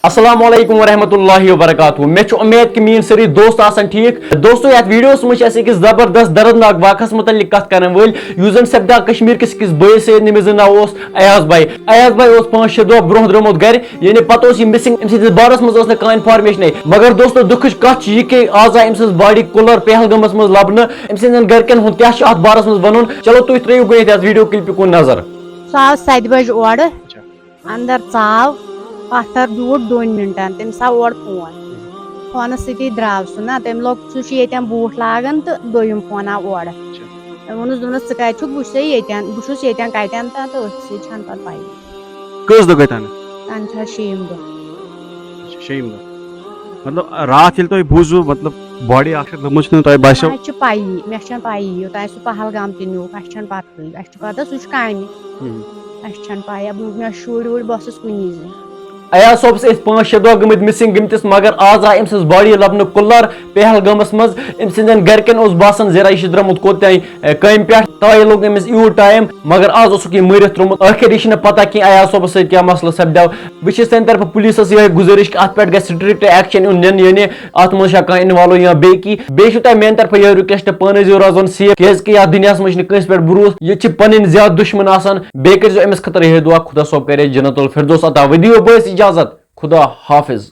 السلام علیکم ورحمۃ اللہ وبرکاتہ میں امید کہ میری ساری دوست آسان ٹھیک دوستو یت ویڈیوس مجھ أکس زبردست دردناک واقعس متعلق کت کرن ول یس زن سپدا کشمیر کس أکس بٲیس سۭتۍ ییٚمِس زن ناو اوس ایاز بھائی اوس 5-6 دۄہ برونٛہہ درٛامُت گرِ یعنی پتہٕ اوس یہِ مِسنگ أمۍ سٕنٛدِس بارس منٛز ٲس نہٕ کانٛہہ انفارمیشنٕے مگر دوستو دُکھٕچ کتھ چھِ یہِ کہ آز آے أمۍ سٕنٛز باڈی کُلر پہلگامس منٛز لبنہٕ أمۍ سٕنٛدٮ۪ن گرِکٮ۪ن ہُنٛد کیاہ چھُ اتھ بارس منٛز ونُن چلو تُہۍ ترٲیِو گۄڈٕنیتھ یتھ ویڈیو کلپہِ کُن نظر سُہ آو 7 بجہِ اورٕ اندر ژاو پتھر بیوٗٹھ 2 مِنٹن تٔمِس آو اورٕ فونس سۭتی درٛاو سُہ نا تٔمۍ لوگ سُہ چھُ ییٚتٮ۪ن بوٗٹھ لاگان تہٕ دوٚیِم فون آو اورٕ تٔمۍ ووٚنُس دوٚپنس ژٕ کتہِ چھُکھ بہٕ چھُسے ییٚتٮ۪ن بہٕ چھُس ییٚتٮ۪ن کتٮ۪ن تہٕ أتھۍ سۭتۍ چھنہٕ پتہٕ پایی کٔژ دۄہ گٔے تَنہٕ تَنہٕ چھِ اَسہِ 6 دۄہ شیٚیِم دۄہ مطلب راتھ ییٚلہِ تۄہہِ بوٗزوٕ مطلب باڈی اکھ چھِ لٔمٕژ چھِ تۄہہِ باسیو اَسہِ چھِ پایی مےٚ چھنہٕ پایی یوٚتانۍ سُہ پہلگام تہِ نیوٗکھ اَسہِ چھنہٕ پتہٕے اَسہِ چھُ پتہ سُہ چھُ کامہِ اَسہِ چھنہٕ پاے مےٚ شُرۍ وُرۍ بہٕ ٲسٕس کُنی زٔنۍ ایاز صٲبس ٲسۍ 5-6 دۄہ گٔمٕتۍ مِسنگ گٔمتِس مگر آز آے أمۍ سٕنٛز باڈی لبنہٕ کُلر پہلگامس منٛز أمۍ سٕنٛدٮ۪ن گرِکٮ۪ن اوس باسان زِرا یہِ چھُ درٛامُت کوٚتانۍ کامہِ پٮ۪ٹھ تاوے لوٚگ أمِس یوٗت ٹایم مگر آز اوسُکھ یہِ مٔرِتھ ترٛوومُت ٲخر یہِ چھِنہٕ پتہ کینٛہہ ایاز صٲبس سۭتۍ کیاہ مسلہٕ سپدیو بہٕ چھُس سانہِ طرفہٕ پُلیٖسس یِہے گُزٲرِش کہ اتھ پٮ۪ٹھ گژھِ سٹرکٹ ایکشن یُن نِنہٕ یعنی اتھ منٛز چھا کانٛہہ اِنوالو یا بیٚیہِ کینٛہہ بیٚیہِ چھُ تۄہہِ میانہِ طرفہٕ یِہے رِکویسٹ پانہٕ ٲسۍزیو روزان سیف کیازِ یتھ دُنیاہس منٛز چھُنہٕ کٲنٛسہِ پٮ۪ٹھ بروسہٕ ییٚتہِ چھِ پنٕنۍ زیادٕ دُشمن آسان بیٚیہِ کٔرۍزیو أمِس خٲطرٕ یِہے دعا خدا صٲب کرے جنت الفردوس عطا ودیو بٲیس اجازت خدا حافظ